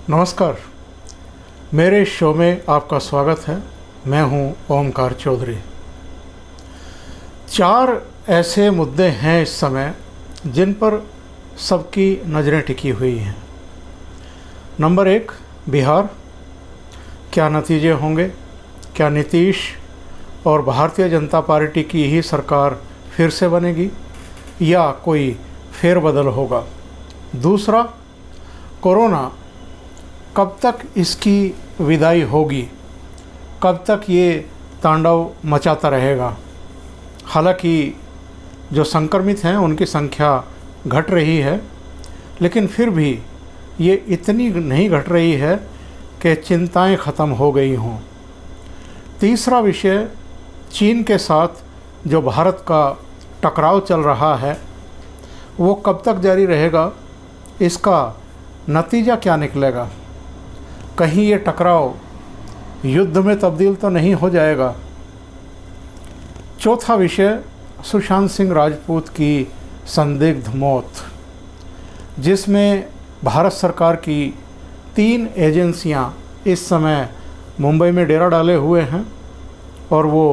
नमस्कार। मेरे शो में आपका स्वागत है। मैं हूं ओमकार चौधरी। 4 ऐसे मुद्दे हैं इस समय जिन पर सबकी नज़रें टिकी हुई हैं। नंबर 1, बिहार। क्या नतीजे होंगे? क्या नीतीश और भारतीय जनता पार्टी की ही सरकार फिर से बनेगी या कोई फेरबदल होगा? दूसरा, कोरोना, कब तक इसकी विदाई होगी? कब तक ये तांडव मचाता रहेगा? हालांकि जो संक्रमित हैं उनकी संख्या घट रही है, लेकिन फिर भी ये इतनी नहीं घट रही है कि चिंताएं ख़त्म हो गई हों। तीसरा विषय, चीन के साथ जो भारत का टकराव चल रहा है वो कब तक जारी रहेगा? इसका नतीजा क्या निकलेगा? कहीं ये टकराव युद्ध में तब्दील तो नहीं हो जाएगा? चौथा विषय, सुशांत सिंह राजपूत की संदिग्ध मौत, जिसमें भारत सरकार की 3 एजेंसियां इस समय मुंबई में डेरा डाले हुए हैं और वो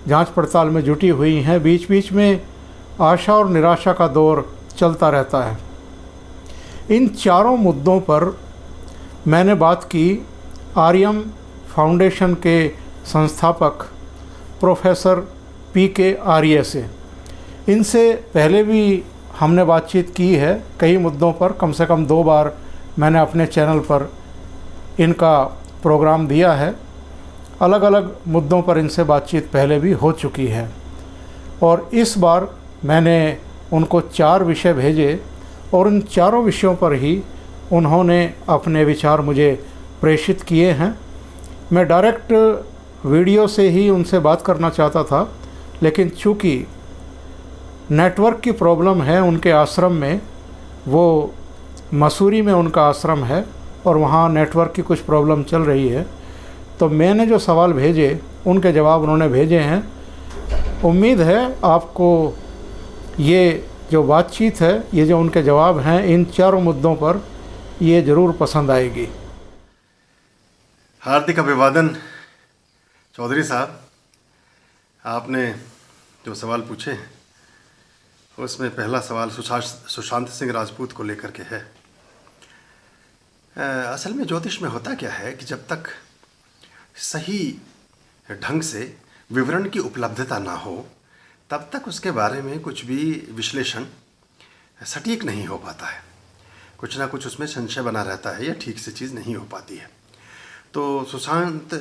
जांच पड़ताल में जुटी हुई हैं। बीच बीच में आशा और निराशा का दौर चलता रहता है। इन चारों मुद्दों पर मैंने बात की आर्यम फाउंडेशन के संस्थापक प्रोफेसर PK आर्य से। इनसे पहले भी हमने बातचीत की है कई मुद्दों पर। कम से कम 2 बार मैंने अपने चैनल पर इनका प्रोग्राम दिया है। अलग अलग मुद्दों पर इनसे बातचीत पहले भी हो चुकी है और इस बार मैंने उनको 4 विषय भेजे और उन चारों विषयों पर ही उन्होंने अपने विचार मुझे प्रेषित किए हैं। मैं डायरेक्ट वीडियो से ही उनसे बात करना चाहता था, लेकिन चूँकि नेटवर्क की प्रॉब्लम है उनके आश्रम में, वो मसूरी में उनका आश्रम है और वहाँ नेटवर्क की कुछ प्रॉब्लम चल रही है, तो मैंने जो सवाल भेजे उनके जवाब उन्होंने भेजे हैं। उम्मीद है आपको ये जो बातचीत है, ये जो उनके जवाब हैं इन चारों मुद्दों पर, ये ज़रूर पसंद आएगी। हार्दिक अभिवादन चौधरी साहब। आपने जो सवाल पूछे हैं उसमें पहला सवाल सुशांत सिंह राजपूत को लेकर के है। असल में ज्योतिष में होता क्या है कि जब तक सही ढंग से विवरण की उपलब्धता ना हो तब तक उसके बारे में कुछ भी विश्लेषण सटीक नहीं हो पाता है। कुछ ना कुछ उसमें संशय बना रहता है या ठीक से चीज़ नहीं हो पाती है। तो सुशांत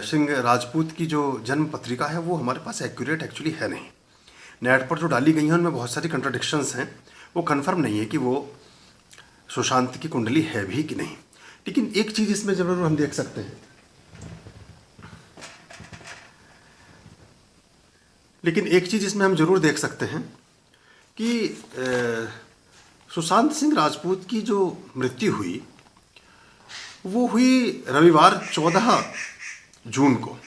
सिंह राजपूत की जो जन्म पत्रिका है वो हमारे पास एक्यूरेट एक्चुअली है नहीं। नेट पर जो डाली गई हैं उनमें बहुत सारी कंट्राडिक्शंस हैं। वो कंफर्म नहीं है कि वो सुशांत की कुंडली है भी कि नहीं। लेकिन एक चीज़ इसमें ज़रूर हम देख सकते हैं हम ज़रूर देख सकते हैं कि सुशांत सिंह राजपूत की जो मृत्यु हुई वो हुई रविवार 14 जून को।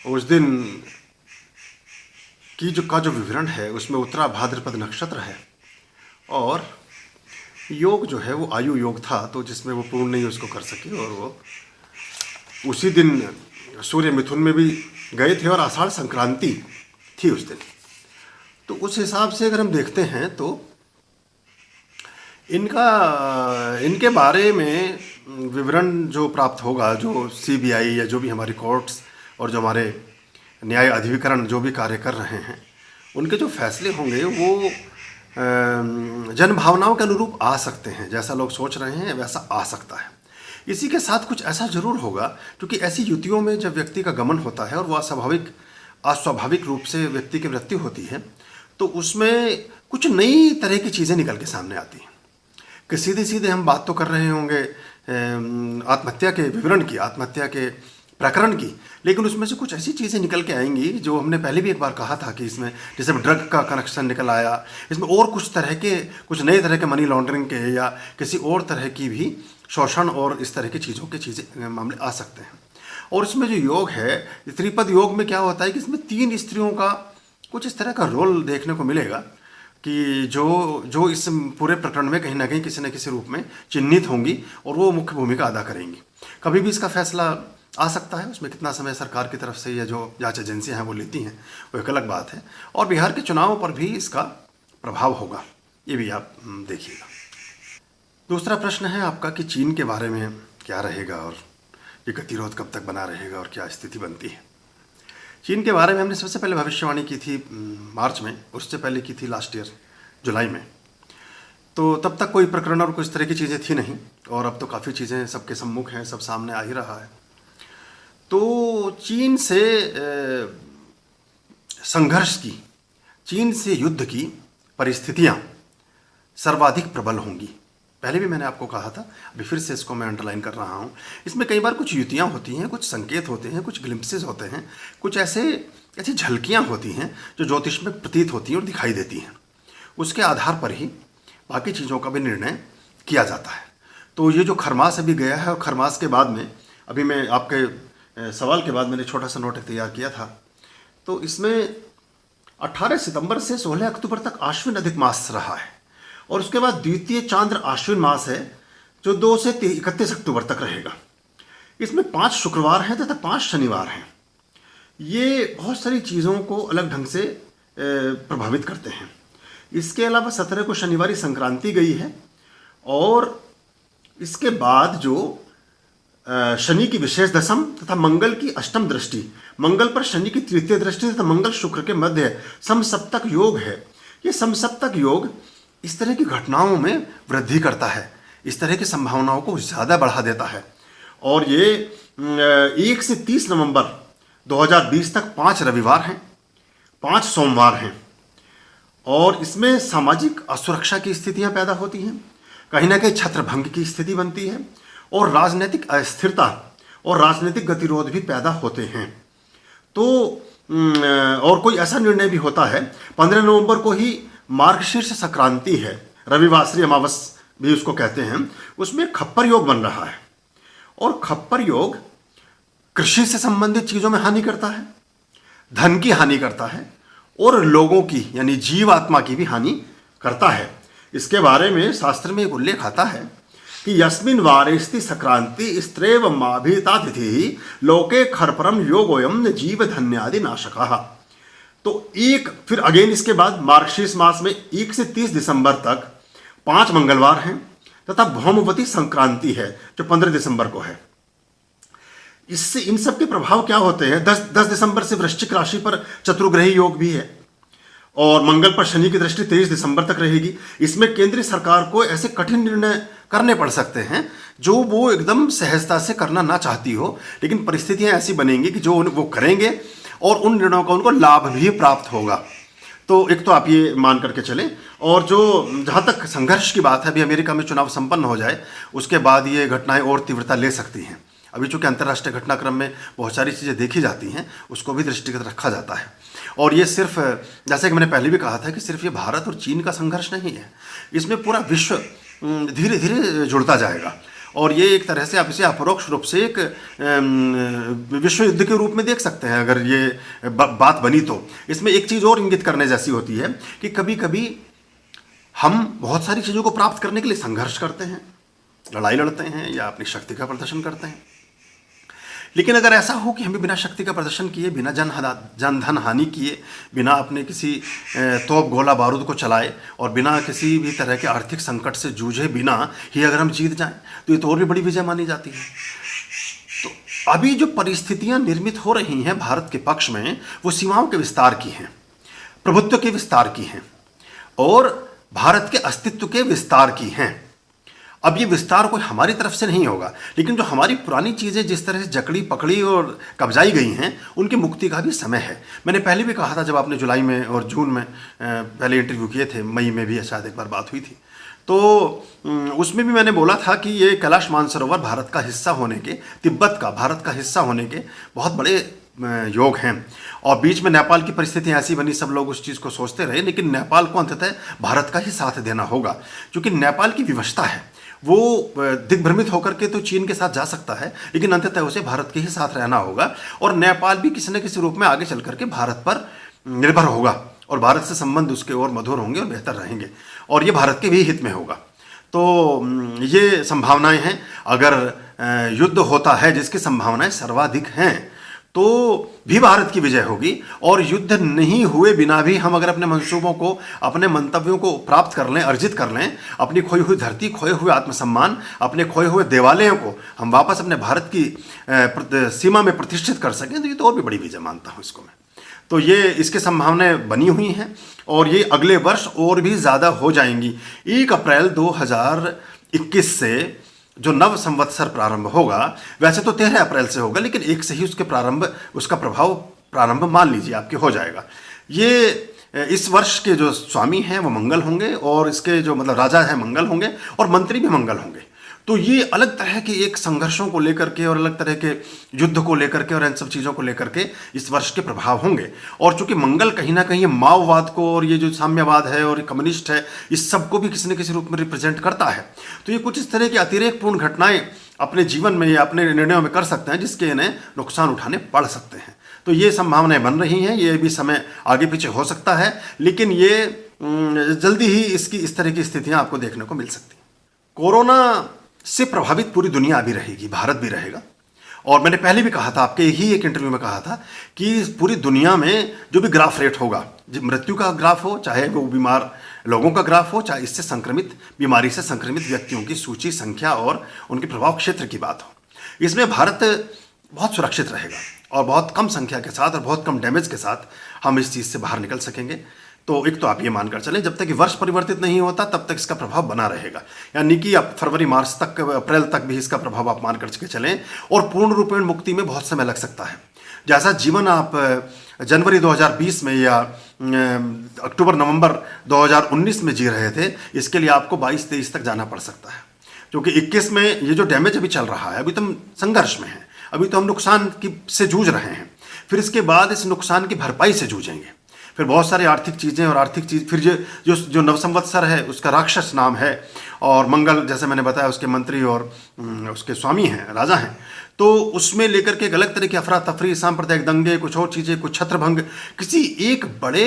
उस दिन की जो विवरण है उसमें उत्तरा भाद्रपद नक्षत्र है और योग जो है वो आयु योग था, तो जिसमें वो पूर्ण नहीं उसको कर सके और वो उसी दिन सूर्य मिथुन में भी गए थे और आषाढ़ संक्रांति थी उस दिन। तो उस हिसाब से अगर हम देखते हैं तो इनके बारे में विवरण जो प्राप्त होगा, जो CBI या जो भी हमारी कोर्ट्स और जो हमारे न्याय अधिकरण जो भी कार्य कर रहे हैं उनके जो फैसले होंगे वो जन भावनाओं के अनुरूप आ सकते हैं। जैसा लोग सोच रहे हैं वैसा आ सकता है। इसी के साथ कुछ ऐसा ज़रूर होगा, क्योंकि ऐसी युतियों में जब व्यक्ति का गमन होता है और वह अस्वाभाविक रूप से व्यक्ति की मृत्यु होती है तो उसमें कुछ नई तरह की चीज़ें निकल के सामने आती हैं। कि सीधे सीधे हम बात तो कर रहे होंगे आत्महत्या के विवरण की, आत्महत्या के प्रकरण की, लेकिन उसमें से कुछ ऐसी चीज़ें निकल के आएंगी जो हमने पहले भी एक बार कहा था कि इसमें जैसे ड्रग का कनेक्शन निकल आया, इसमें और कुछ नए तरह के मनी लॉन्ड्रिंग के या किसी और तरह की भी शोषण और इस तरह की चीज़ों मामले आ सकते हैं। और इसमें जो योग है, त्रिपद योग में क्या होता है कि इसमें 3 स्त्रियों का कुछ इस तरह का रोल देखने को मिलेगा। कि जो इस पूरे प्रकरण में कहीं ना कहीं किसी न किसी रूप में चिन्हित होंगी और वो मुख्य भूमिका अदा करेंगी। कभी भी इसका फैसला आ सकता है, उसमें कितना समय सरकार की तरफ से या जो जांच एजेंसियां हैं वो लेती हैं वो एक अलग बात है। और बिहार के चुनावों पर भी इसका प्रभाव होगा, ये भी आप देखिएगा। दूसरा प्रश्न है आपका कि चीन के बारे में क्या रहेगा और ये गतिरोध कब तक बना रहेगा और क्या स्थिति बनती है। चीन के बारे में हमने सबसे पहले भविष्यवाणी की थी मार्च में, उससे पहले की थी लास्ट ईयर जुलाई में। तो तब तक कोई प्रकरण और कुछ तरह की चीज़ें थी नहीं, और अब तो काफ़ी चीज़ें सबके सम्मुख हैं, सब सामने आ ही रहा है। तो चीन से संघर्ष की, चीन से युद्ध की परिस्थितियां सर्वाधिक प्रबल होंगी। पहले भी मैंने आपको कहा था, अभी फिर से इसको मैं अंडरलाइन कर रहा हूँ। इसमें कई बार कुछ युतियाँ होती हैं, कुछ संकेत होते हैं, कुछ ग्लिम्पसेस होते हैं, कुछ ऐसी झलकियाँ होती हैं जो ज्योतिष में प्रतीत होती हैं और दिखाई देती हैं। उसके आधार पर ही बाकी चीज़ों का भी निर्णय किया जाता है। तो ये जो खरमास अभी गया है, और खरमास के बाद में अभी मैं आपके सवाल के बाद मैंने छोटा सा नोट तैयार किया था, तो इसमें 18 सितंबर से 16 अक्टूबर तक आश्विन अधिक मास रहा है, और उसके बाद द्वितीय चांद्र आश्विन मास है जो 2 से 31 अक्टूबर तक रहेगा। इसमें 5 शुक्रवार हैं तथा 5 शनिवार हैं। ये बहुत सारी चीज़ों को अलग ढंग से प्रभावित करते हैं। इसके अलावा 17 को शनिवारी संक्रांति गई है, और इसके बाद जो शनि की विशेष दशम तथा मंगल की अष्टम दृष्टि, मंगल पर शनि की तृतीय दृष्टि तथा मंगल शुक्र के मध्य समसप्तक योग है। ये समसप्तक योग इस तरह की घटनाओं में वृद्धि करता है, इस तरह की संभावनाओं को ज़्यादा बढ़ा देता है। और ये 1 से 30 नवंबर 2020 तक 5 रविवार हैं, 5 सोमवार हैं, और इसमें सामाजिक असुरक्षा की स्थितियां पैदा होती हैं, कहीं ना कहीं छत्रभंग की स्थिति बनती है, और राजनीतिक अस्थिरता और राजनीतिक गतिरोध भी पैदा होते हैं। तो और कोई ऐसा निर्णय भी होता है, 15 नवंबर को ही मार्गशीर्ष संक्रांति है, रविवासरी अमावस भी उसको कहते हैं, उसमें खप्पर योग बन रहा है। और खप्पर योग कृषि से संबंधित चीज़ों में हानि करता है, धन की हानि करता है, और लोगों की यानी जीवात्मा की भी हानि करता है। इसके बारे में शास्त्र में एक उल्लेख आता है कि यस्मिन् वारेस्ति संक्रांति स्त्रैव माभिता तिथि लोके खरपरम योगोयम जीव धन्यादि नाशकः। तो फिर अगेन इसके बाद मार्गशीर्ष मास में 1 से 30 दिसंबर तक 5 मंगलवार हैं, तथा भौमवती संक्रांति है जो 15 दिसंबर को है। इससे इन सब के प्रभाव क्या होते हैं? 10 दिसंबर से वृश्चिक राशि पर चतुर्ग्रही योग भी है, और मंगल पर शनि की दृष्टि 23 दिसंबर तक रहेगी। इसमें केंद्रीय सरकार को ऐसे कठिन निर्णय करने पड़ सकते हैं जो वो एकदम सहजता से करना ना चाहती हो, लेकिन परिस्थितियां ऐसी बनेंगी कि जो वो करेंगे और उन निर्णयों का उनको लाभ भी प्राप्त होगा। तो एक तो आप ये मान करके चलें। और जो जहाँ तक संघर्ष की बात है, अभी अमेरिका में चुनाव संपन्न हो जाए उसके बाद ये घटनाएं और तीव्रता ले सकती हैं। अभी चूँकि अंतर्राष्ट्रीय घटनाक्रम में बहुत सारी चीज़ें देखी जाती हैं, उसको भी दृष्टिगत रखा जाता है। और ये सिर्फ, जैसे कि मैंने पहले भी कहा था, कि सिर्फ ये भारत और चीन का संघर्ष नहीं है, इसमें पूरा विश्व धीरे धीरे जुड़ता जाएगा। और ये एक तरह से आप इसे अपरोक्ष रूप से एक विश्व युद्ध के रूप में देख सकते हैं अगर ये बात बनी तो। इसमें एक चीज़ और इंगित करने जैसी होती है कि कभी कभी हम बहुत सारी चीज़ों को प्राप्त करने के लिए संघर्ष करते हैं, लड़ाई लड़ते हैं या अपनी शक्ति का प्रदर्शन करते हैं, लेकिन अगर ऐसा हो कि हमें बिना शक्ति का प्रदर्शन किए, बिना जन धन हानि किए, बिना अपने किसी तोप गोला बारूद को चलाए और बिना किसी भी तरह के आर्थिक संकट से जूझे बिना ही अगर हम जीत जाएं, तो ये तो और भी बड़ी विजय मानी जाती है। तो अभी जो परिस्थितियां निर्मित हो रही हैं भारत के पक्ष में, वो सीमाओं के विस्तार की हैं, प्रभुत्व के विस्तार की हैं, और भारत के अस्तित्व के विस्तार की हैं। अब ये विस्तार कोई हमारी तरफ से नहीं होगा, लेकिन जो हमारी पुरानी चीज़ें जिस तरह से जकड़ी पकड़ी और कब्जाई गई हैं, उनकी मुक्ति का भी समय है। मैंने पहले भी कहा था, जब आपने जुलाई में और जून में पहले इंटरव्यू किए थे, मई में भी शायद एक बार बात हुई थी, तो उसमें भी मैंने बोला था कि ये कैलाश मानसरोवर भारत का हिस्सा होने के, तिब्बत का भारत का हिस्सा होने के बहुत बड़े योग हैं। और बीच में नेपाल की परिस्थितियाँ ऐसी बनी, सब लोग उस चीज़ को सोचते रहे, लेकिन नेपाल को अंततः भारत का ही साथ देना होगा, क्योंकि नेपाल की विवशता है। वो दिग्भ्रमित होकर के तो चीन के साथ जा सकता है, लेकिन अंततः उसे भारत के ही साथ रहना होगा, और नेपाल भी किसी न किसी रूप में आगे चल करके भारत पर निर्भर होगा और भारत से संबंध उसके और मधुर होंगे और बेहतर रहेंगे, और ये भारत के भी हित में होगा। तो ये संभावनाएं हैं। अगर युद्ध होता है जिसकी संभावनाएं सर्वाधिक हैं तो भी भारत की विजय होगी, और युद्ध नहीं हुए बिना भी हम अगर अपने मंसूबों को, अपने मंतव्यों को प्राप्त कर लें, अर्जित कर लें, अपनी खोई हुई धरती, खोए हुए आत्मसम्मान, अपने खोए हुए देवालयों को हम वापस अपने भारत की सीमा में प्रतिष्ठित कर सकें, तो ये तो और भी बड़ी विजय मानता हूँ इसको मैं। तो ये इसकी संभावनाएं बनी हुई हैं, और ये अगले वर्ष और भी ज़्यादा हो जाएंगी। 1 अप्रैल 2021 से जो नव संवत्सर प्रारंभ होगा, वैसे तो 13 अप्रैल से होगा, लेकिन 1 से ही उसका प्रभाव प्रारंभ मान लीजिए आपके हो जाएगा। ये इस वर्ष के जो स्वामी हैं वो मंगल होंगे, और इसके जो मतलब राजा हैं मंगल होंगे, और मंत्री भी मंगल होंगे। तो ये अलग तरह के एक संघर्षों को लेकर के और अलग तरह के युद्ध को लेकर के और इन सब चीज़ों को लेकर के इस वर्ष के प्रभाव होंगे। और चूंकि मंगल कहीं ना कहीं ये माओवाद को और ये जो साम्यवाद है और कम्युनिस्ट है, इस सब को भी किसी न किसी रूप में रिप्रेजेंट करता है। तो ये कुछ इस तरह की अतिरेकपूर्ण घटनाएं अपने जीवन में या अपने निर्णयों में कर सकते हैं, जिसके इन्हें नुकसान उठाने पड़ सकते हैं। तो ये संभावनाएं बन रही हैं। ये भी समय आगे पीछे हो सकता है, लेकिन ये जल्दी ही इसकी इस तरह की स्थितियां आपको देखने को मिल सकती हैं। कोरोना से प्रभावित पूरी दुनिया भी रहेगी, भारत भी रहेगा। और मैंने पहले भी कहा था, आपके ही एक इंटरव्यू में कहा था कि पूरी दुनिया में जो भी ग्राफ रेट होगा, जो मृत्यु का ग्राफ हो, चाहे वो बीमार लोगों का ग्राफ हो, चाहे इससे संक्रमित, बीमारी से संक्रमित व्यक्तियों की सूची, संख्या और उनके प्रभाव क्षेत्र की बात हो, इसमें भारत बहुत सुरक्षित रहेगा, और बहुत कम संख्या के साथ और बहुत कम डैमेज के साथ हम इस चीज़ से बाहर निकल सकेंगे। तो एक तो आप ये मानकर चलें, जब तक कि वर्ष परिवर्तित नहीं होता तब तक इसका प्रभाव बना रहेगा, यानी कि अब फरवरी मार्च तक, अप्रैल तक भी इसका प्रभाव आप मानकर के चलें, और पूर्ण रूपेण मुक्ति में बहुत समय लग सकता है। जैसा जीवन आप जनवरी 2020 में या अक्टूबर नवंबर 2019 में जी रहे थे, इसके लिए आपको 22-23 तक जाना पड़ सकता है, क्योंकि 21 में ये जो डैमेज अभी चल रहा है, अभी तो हम संघर्ष में हैं, अभी तो हम नुकसान से जूझ रहे हैं। फिर इसके बाद इस नुकसान की भरपाई से जूझेंगे, फिर बहुत सारी आर्थिक चीज़ें और आर्थिक चीज़, फिर जो नवसंवत्सर है उसका राक्षस नाम है, और मंगल जैसे मैंने बताया उसके मंत्री और उसके स्वामी हैं, राजा हैं। तो उसमें लेकर के एक अलग तरह की अफरा तफरी, सांप्रदायिक दंगे, कुछ और चीज़ें, कुछ छत्रभंग, किसी एक बड़े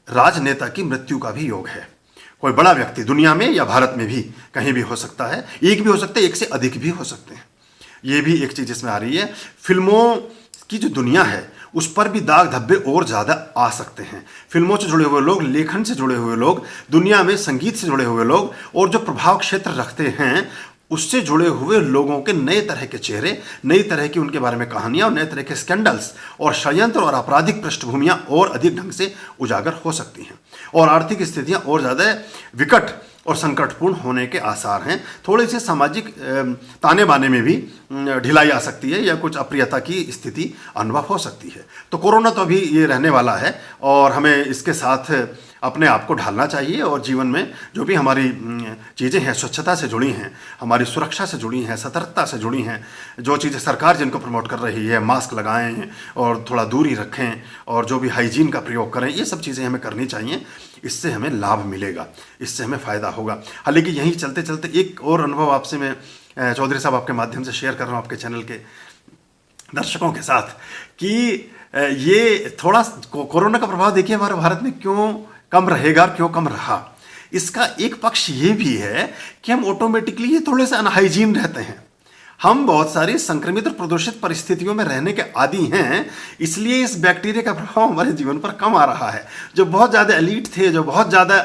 राजनेता की मृत्यु का भी योग है। कोई बड़ा व्यक्ति दुनिया में या भारत में भी कहीं भी हो सकता है, एक भी हो सकता है, एक से अधिक भी हो सकते हैं। ये भी एक चीज़ इसमें आ रही है। फिल्मों की जो दुनिया है उस पर भी दाग धब्बे और ज़्यादा आ सकते हैं। फिल्मों से जुड़े हुए लोग, लेखन से जुड़े हुए लोग, दुनिया में संगीत से जुड़े हुए लोग, और जो प्रभाव क्षेत्र रखते हैं उससे जुड़े हुए लोगों के नए तरह के चेहरे, नई तरह की उनके बारे में कहानियाँ और नए तरह के स्कैंडल्स और षड्यंत्र और आपराधिक पृष्ठभूमियाँ और अधिक ढंग से उजागर हो सकती हैं, और आर्थिक स्थितियाँ और ज़्यादा विकट और संकटपूर्ण होने के आसार हैं। थोड़े से सामाजिक ताने बाने में भी ढिलाई आ सकती है, या कुछ अप्रियता की स्थिति अनुभव हो सकती है। तो कोरोना तो अभी ये रहने वाला है, और हमें इसके साथ अपने आप को ढालना चाहिए, और जीवन में जो भी हमारी चीज़ें हैं, स्वच्छता से जुड़ी हैं, हमारी सुरक्षा से जुड़ी हैं, सतर्कता से जुड़ी हैं, जो चीज़ें सरकार जिनको प्रमोट कर रही है, मास्क लगाएं और थोड़ा दूरी रखें, और जो भी हाइजीन का प्रयोग करें, ये सब चीज़ें हमें करनी चाहिए। इससे हमें लाभ मिलेगा, इससे हमें फ़ायदा होगा। हालांकि यहीं चलते चलते एक और अनुभव आपसे मैं चौधरी साहब आपके माध्यम से शेयर कर रहा हूँ आपके चैनल के दर्शकों के साथ, कि ये थोड़ा कोरोना का प्रभाव देखिए हमारे भारत में क्यों कम रहेगा और क्यों कम रहा। इसका एक पक्ष ये भी है कि हम ऑटोमेटिकली ये थोड़े से अनहाइजीन रहते हैं। हम बहुत सारी संक्रमित और प्रदूषित परिस्थितियों में रहने के आदी हैं, इसलिए इस बैक्टीरिया का प्रभाव हमारे जीवन पर कम आ रहा है। जो बहुत ज़्यादा एलीट थे, जो बहुत ज़्यादा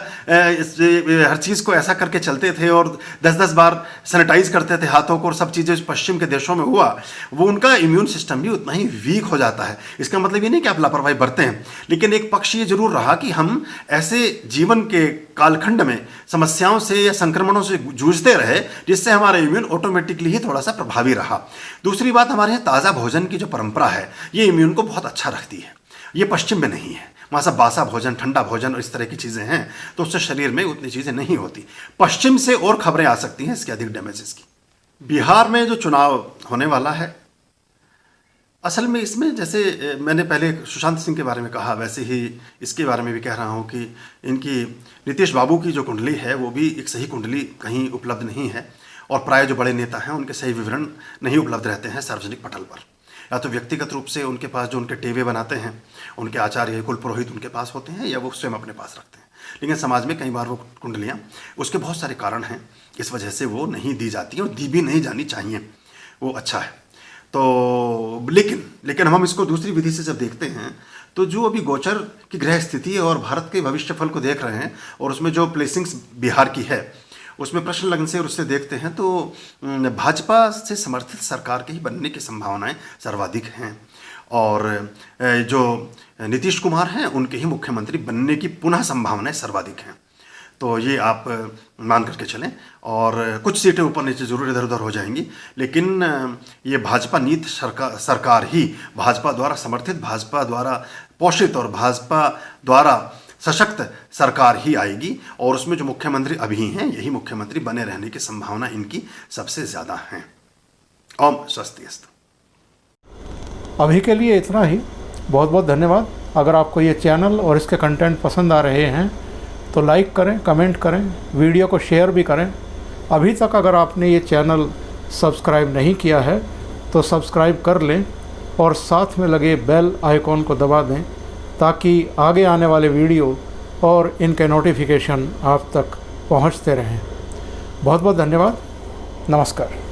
हर चीज़ को ऐसा करके चलते थे और 10-10 बार सैनिटाइज करते थे हाथों को, और सब चीज़ें पश्चिम के देशों में हुआ, वो उनका इम्यून सिस्टम भी उतना ही वीक हो जाता है। इसका मतलब ये नहीं कि आप लापरवाही बरतें हैं, लेकिन एक पक्ष ये जरूर रहा कि हम ऐसे जीवन के कालखंड में समस्याओं से या संक्रमणों से जूझते रहे, जिससे हमारा इम्यून ऑटोमेटिकली ही थोड़ा सा प्रभावी रहा। दूसरी बात, हमारे यहाँ ताज़ा भोजन की जो परंपरा है, ये इम्यून को बहुत अच्छा रखती है। ये पश्चिम में नहीं है, वहाँ सब बासा भोजन, ठंडा भोजन और इस तरह की चीज़ें हैं, तो उससे शरीर में उतनी चीज़ें नहीं होती। पश्चिम से और खबरें आ सकती हैं इसके अधिक डैमेजेस की। बिहार में जो चुनाव होने वाला है, असल में इसमें जैसे मैंने पहले सुशांत सिंह के बारे में कहा, वैसे ही इसके बारे में भी कह रहा हूँ कि इनकी नीतीश बाबू की जो कुंडली है वो भी एक सही कुंडली कहीं उपलब्ध नहीं है, और प्राय जो बड़े नेता हैं उनके सही विवरण नहीं उपलब्ध रहते हैं सार्वजनिक पटल पर। या तो व्यक्तिगत रूप से उनके पास जो उनके टेवे बनाते हैं, उनके आचार्य कुल पुरोहित उनके पास होते हैं, या वो स्वयं अपने पास रखते हैं। लेकिन समाज में कई बार वो कुंडलियाँ, उसके बहुत सारे कारण हैं, इस वजह से वो नहीं दी जाती हैं और दी भी नहीं जानी चाहिए। वो अच्छा है। तो लेकिन हम इसको दूसरी विधि से जब देखते हैं तो जो अभी गोचर की ग्रह स्थिति है और भारत के भविष्यफल को देख रहे हैं और उसमें जो प्लेसिंग्स बिहार की है उसमें प्रश्न लगन से और उससे देखते हैं तो भाजपा से समर्थित सरकार के ही बनने की संभावनाएं सर्वाधिक हैं। और जो नीतीश कुमार हैं उनके ही मुख्यमंत्री बनने की पुनः संभावनाएं सर्वाधिक हैं। तो ये आप मान करके चलें। और कुछ सीटें ऊपर नीचे जरूर इधर उधर हो जाएंगी, लेकिन ये भाजपा नीति सरकार ही, भाजपा द्वारा समर्थित, भाजपा द्वारा पोषित और भाजपा द्वारा सशक्त सरकार ही आएगी। और उसमें जो मुख्यमंत्री अभी हैं यही मुख्यमंत्री बने रहने की संभावना इनकी सबसे ज़्यादा है। ओम स्वस्तिअस्तु। अभी के लिए इतना ही। बहुत बहुत धन्यवाद। अगर आपको ये चैनल और इसके कंटेंट पसंद आ रहे हैं तो लाइक करें, कमेंट करें, वीडियो को शेयर भी करें। अभी तक अगर आपने ये चैनल सब्सक्राइब नहीं किया है तो सब्सक्राइब कर लें और साथ में लगे बेल आइकॉन को दबा दें ताकि आगे आने वाले वीडियो और इनके नोटिफिकेशन आप तक पहुंचते रहें। बहुत बहुत धन्यवाद। नमस्कार।